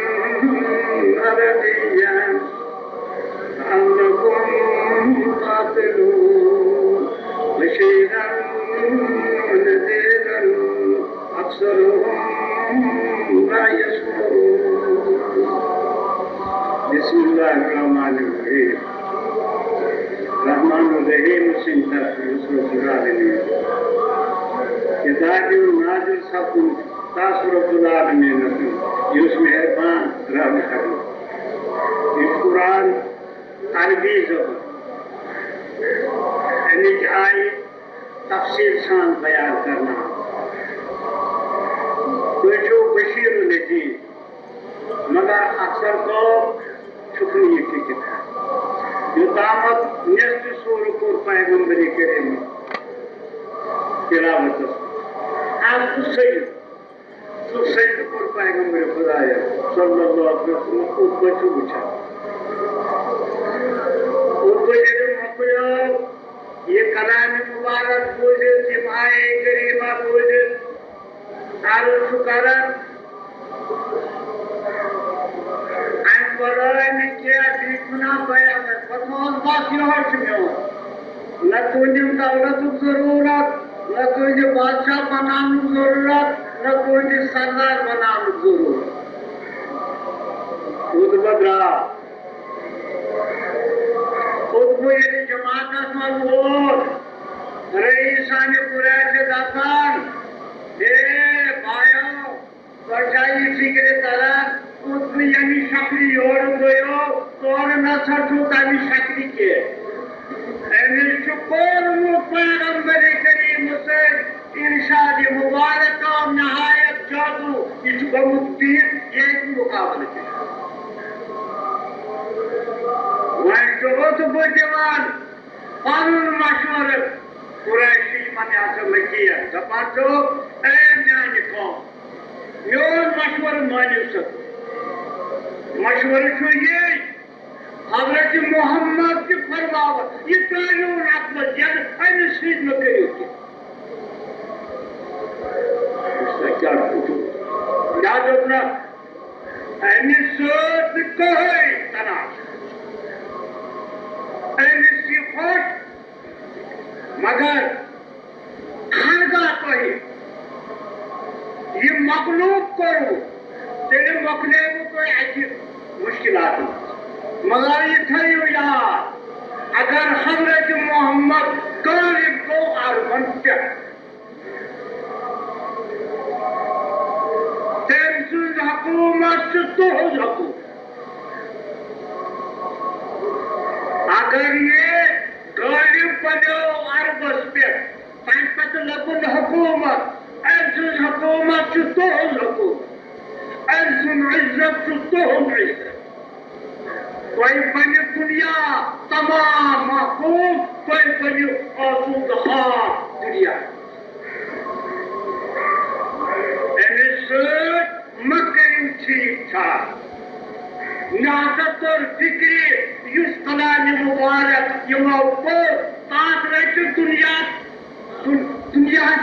अरबिय्यन लअल्लकुम ताक़िलून बशीरन नज़ीरन अक्सरुहुम ला यशकुरून बिस्मिल्लाहिर्रहमानिर्रहीम रहमानुर्रहीम सिंता रसूलुल्लाह किताबुल नाज़िल सकुन तासरुल आलमीन यूस मेहरबान रहम करो इस कुरान अरबी ज़बान यानी आई तफसील सान बयान करना जो बशीर नज़ीर मगर अक्सर को छुपनी की किताब जो दामत निस्फ सूर को पैगंबरी करीम तिलावत आज तो सही को पैगंबर खुदा सल्लल्लाहु अलैहि वसल्लम को बचू बुझा उनको ये मखलूक ये कलाम मुबारक बोले जिमाए करीमा बोले आलो शुकरन बराने क्या देखना पाया है फतवान बाकी और क्यों न तुझे दौलत जरूरत न तुझे बादशाह बनाने जरूरत न तुझे सरदार बनाने जरूरत खुद बदला खुद को ये जमात का मालूम रईसान कुरैश दातान हे भाइयों बचाई फिक्रे तरह उसमें यानी शक्ति और गयो तो और न सचो ताली शक्ति के अमिश पैगंबर करीम इरशाद मुबारक नहायत जादू यह गमुत पीर ये मुकाबले वह बुजवान पन मशवर कुरैशी मन मकिया दपान ए मान कौम मोन मशवर मानिव सा मशवर ये हजरत मोहम्मद के फरमावर ये कानून अकबर जब अमिस सत में करो क्या दोपना अमिस सत कहे तनाश अमिस खुश मगर खानगा कहे ये मखलूक करो तेरे मखलेब को अच्छी मुश्किलात मगर ये थयो यार अगर हजरत मोहम्मद कालिब को आरमन क्या तेमसुल हुकूमत तो हो जाओ अगर ये कालिब बनो अरबस पे पंचपत लगुन हुकूमत ऐसुल हुकूमत तो हो जाओ ऐसुल इज्जत तो हो इज्जत कोई बने दुनिया तमाम महफूज कोई बने आसूदहा दुनिया मकरू ठीक था नाजत और फिक्री युस कलाम मुबारक यमो को ताज रच दुनिया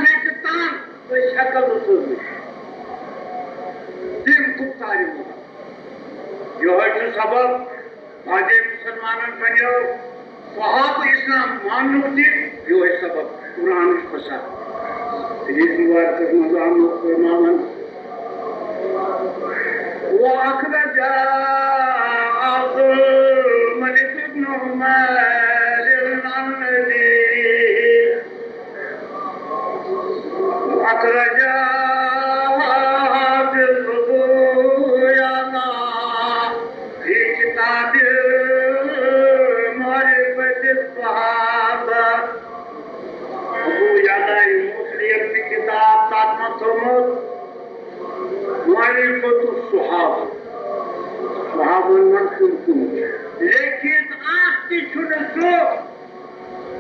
रच तान कोई शक्ल उसूल दिल गुप्तारी जो है सबब आज मुसलमान बनो वहां इस्लाम मानव थी जो है सबब कुरान फसा ईद मुबारक रमजान फरमावन वाखरज अब्दुल मलिक इब्न उमर अल-नदी वाखरज लेकिन आपकी छुड़ो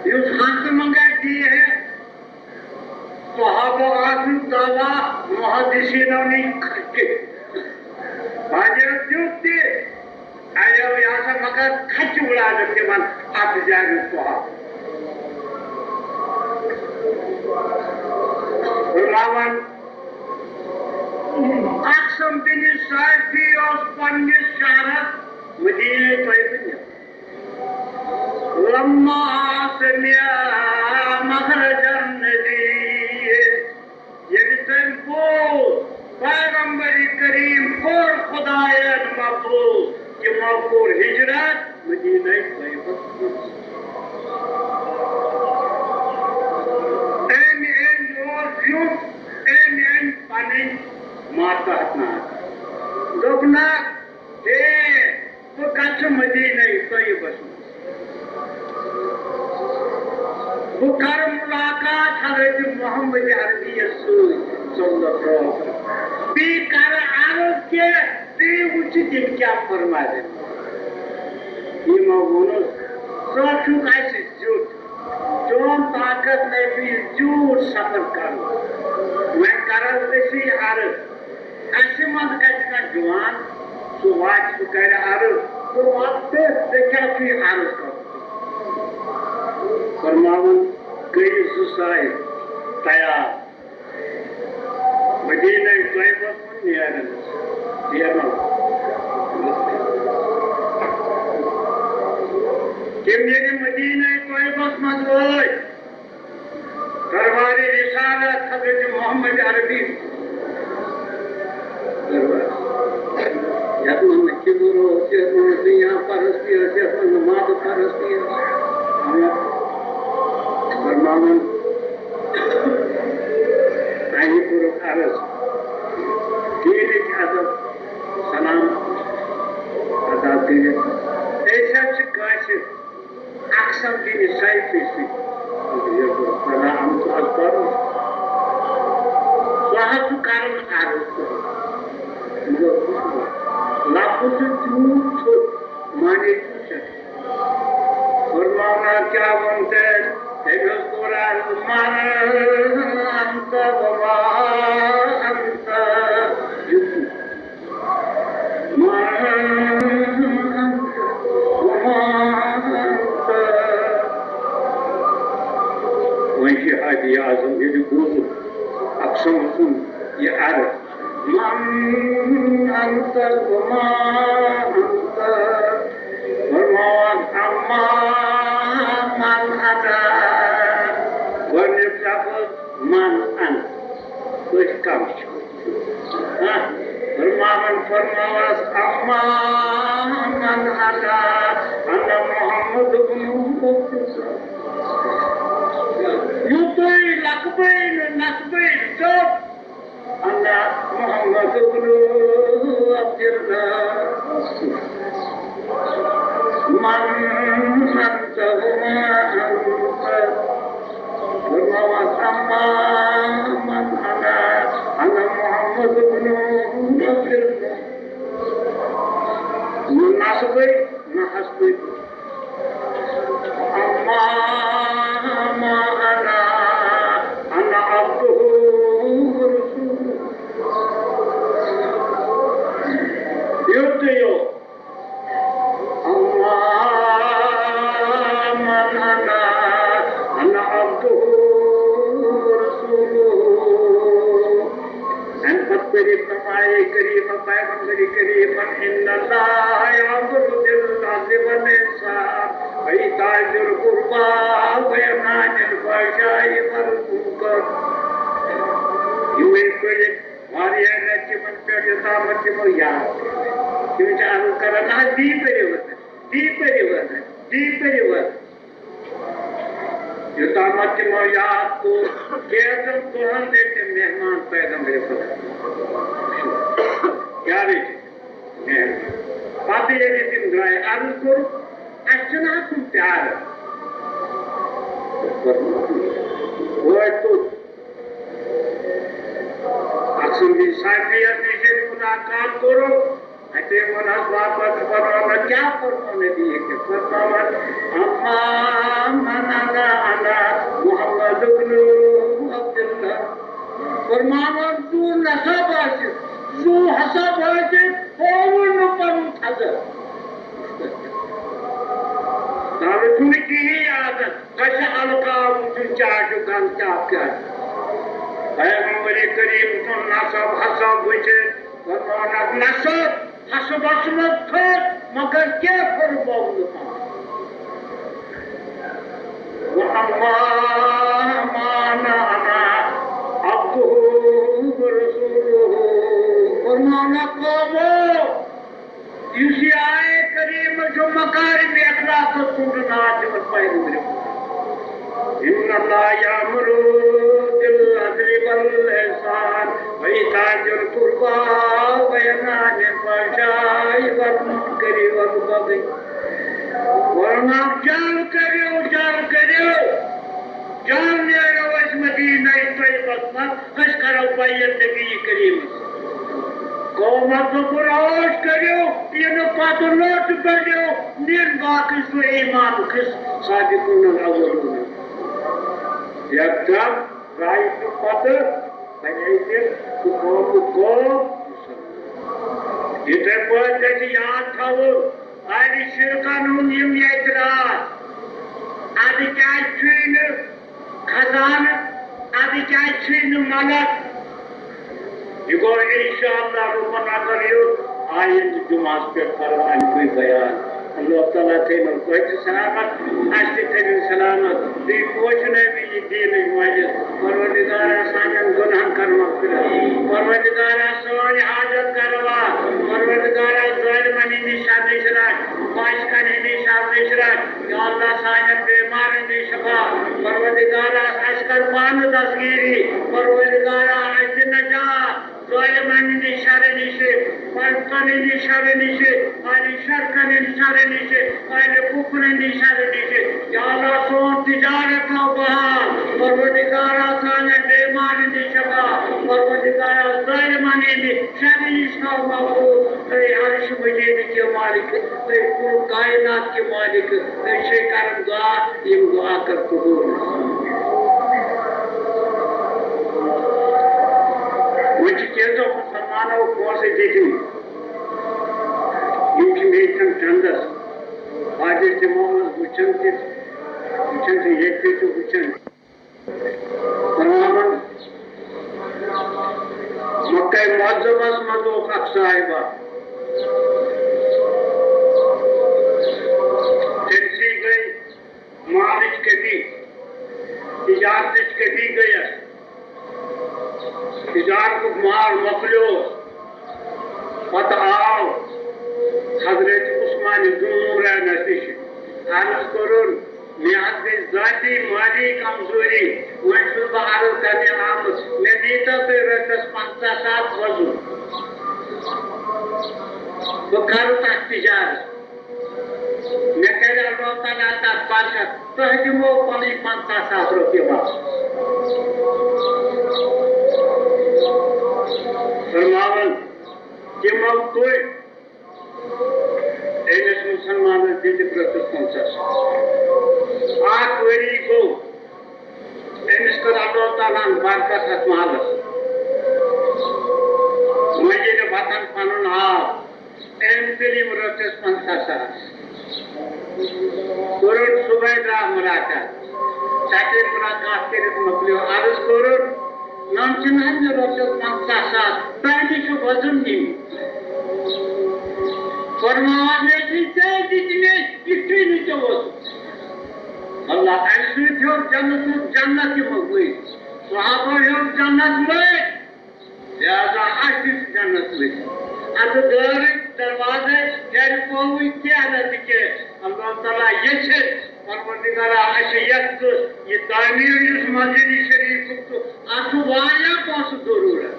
इस हाथ मंगा दी है सहाबा आसम दावा मुहद्दिसीनों ने करके बाजे जुते आयो यहाँ से मगर खच उड़ा देते मन आप जाए सहाबा अक्सम बिन साइफी और पन्ने शहरत मदीने तैयबा लम्मा समिया मखरज नदी यदि को पैगंबर करीम को खुदायत मफरूज कि मफरूज हिजरत मदीने तैयबा एन और क्यों एन पानी माता दोपना तो कच्छ मदीने तैयबा वो कर मुलाकात हजरत मोहम्मद अरबी सल्लल्लाहु बी कर आरोप के बी उचित दिन क्या फरमा दे ये मौनो सोचू कैसे झूठ जोन ताकत ने भी झूठ सफर कर मैं कर ऐसी आरोप ऐसे मत का जवान तो वाच कर आरोप तो वास्ते देखा कि आरोप फरमावन गई सुसाई तैयार मदीने तैयबा नियारन किम ये मदीने तैयबा मजबूत दरबारी रिसालत हजरत मोहम्मद अरबी या तो हम किबरो से दुनिया परस्ती से नमाज परस्ती हम फरमावन आई पूरा अर्ज दीन के अदब सलाम अदा करे ऐसा काशिफ अक्सम दिन साइफी Salam to Akbar. Sahat karam arus. Lapus tu mane tu. Furmana kya बनते तेरे कुरान मान अंत वमा अंत मान अंत वमा अंत वही आदि आज़म ये गुरु अक्सर सुन ये आरत मान अंत वमा अंत Bermawat aman man ada, bernyabut man an, berkam. Bermawat aman man ada, anda Muhammad bin Yubai lakbai nasbai job, anda Muhammad bin Abdullah. Man anta huma anta bermawas amma man ana Muhammad bin Abdullah nasbai nahasbai amma ma ana abduhu rasuluh yutiyo كريم پیغمبر کریم ان الله يأمر بالعدل والإحسان وإيتاء ذي القربى وينهى عن الفحشاء والمنكر يوحي वारिया राज्य मन पे यथा मध्य में याद क्यों चालू करना दीप परिवर्तन यथा मध्य में याद को केतन तोहन देते मेहमान पैगंबर पर क्या रे पापी यदि तुम दुआए अर्ज करो अच्छा तुम प्यार वो तो अक्सर भी साइकिया से मुलाकात करो ऐसे मनस वापस परवाना क्या परवाने दिए कि परवाना अम्मा मनाना अना मोहम्मद बिन अब्दुल्लाह परवाना तू नसाबाज तू हसाबाज ओवन पर उठाकर तारे सुनी की आदत कैसे अलका मुझे चार्ज करता क्या पैगंबर करीम तो नसब हसब बुझे परवाना नसब हसब हसब कर मगर क्या फरमाऊं वो अम्मा माना अना अब्दुहु रसूलुहु परवाना कहो इसी आए करीम जो मकारिम अखलाक सुनना जो पैगंबर إن الله يأمر بالعدل والإحسان وإيتاء ذي القربى وينهى عن الفحشاء والمنكر والبغي वरना जान करियो जान ले रवस मदीना तैयबत में हज करो जिंदगी करीम कौमत पुराश करियो ये न पातो नोट करियो निर बाकी सो ईमान किस सादिकुन अवलुन एकदम राइट पद बनेगे को इधर पर जैसे याद था वो आदि शिरकानून यम यात्रास आदि क्या चीन खजान आदि क्या चीन मलक इको इंशाअल्लाह रुकना करियो आयत जुमास पे फरमान कोई बयान अल्लाह ताला थे न कोई सलामत आस्ते थे सलामत दी कोशने भी दीन वाजे परवरदिगार साजन गुनाह कर मगफिरत परवरदिगार सोनी हाजत करवा परवरदिगार जालिमान निशान निशरा बाइश का निशान निशरा या अल्लाह साजन बीमार दी शफा परवरदिगार अस्कर मान दसगिरी परवरदिगार आज नजात जालिमान निशान निशे परतने निशान निशे आली शरकन निशान निशे आले कुफर निशान निशे या अल्लाह सोन तिजारत लो शानी इस्लाम महबूब अर्श मजीद के मालिक कुल कायनात के मालिक शेकर दुआ ये दुआ कर कबूल मुझे कैसे मुसलमानों को से देखी इनकी मेचन चंदस आज से मोहम्मद बुचन से एक से तो बुचन परमावन मक्का मुअज़्ज़मस मदो हक साहिबा तेजी गई मालिक के दी इजाजत के दी गया इजार को मार मखलो पता आओ हजरत उस्मान दूर नसीश अर्ज करुन मियाद जाती माली कमजोरी वह अर्ज करने आम मैं दीता तो रतस 50 वजू वो कर तक तिजारत मैं कह अल्लाह ताला तक बरकत तो हजमो पनी 50 रुपये वापस फरमावन कि मौत कोई एनस मुसलमान दिल प्रति पहुंचास आठ वरी को एनस कर अल्लाह ताला बरकत हतमालस मुझे ने वतन पनुन आप एम तेरी मुरतस 50 करोड़ सुबह मुराका चाटे मुराकात के मतलब अर्ज करोड़ नाम चिन्ह जो रचत 50 पहले को वजन नहीं फरमाने की चाहे जितने कितने नहीं तो वो अल्लाह ऐसे जो जन्नत की मगबूई सहाबा जो जन्नत में लिहाजा आशीष जन्नत में अब दरवाजे घर को क्या नजदीके अल्लाह ताला ये छे परवरदिगारा अशयत ये तामीर इस मस्जिद शरीफ को आसुवाया पास जरूर है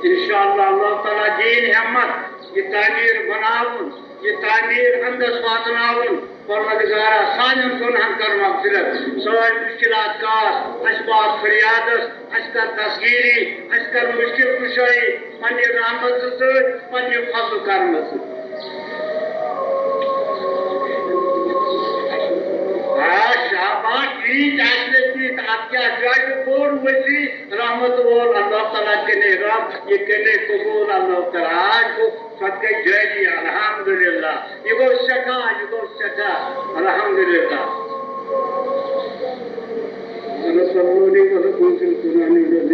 इंशाअल्लाह अल्लाह ताला दीन हिम्मत ये तामीर बनावन ये तामीर अंदर स्वातनावन परवरदिगारा सानन गुनाह कर मगफिरत सवाल मुश्किलात का असबाब फरियादस असकर तस्गीरी असकर मुश्किल कुशाई पन्ने रहमत से पन्ने फजल करम से शाबाश ईद आखिर की आपके अजवाज बोर वसी रहमत और अल्लाह ताला के नेराम ये कहने कबूल अल्लाह ताला को सदके जय अल्हम्दुलिल्लाह ये गो शका अल्हम्दुलिल्लाह अल्लाह सल्लल्लाहु अलैहि वसल्लम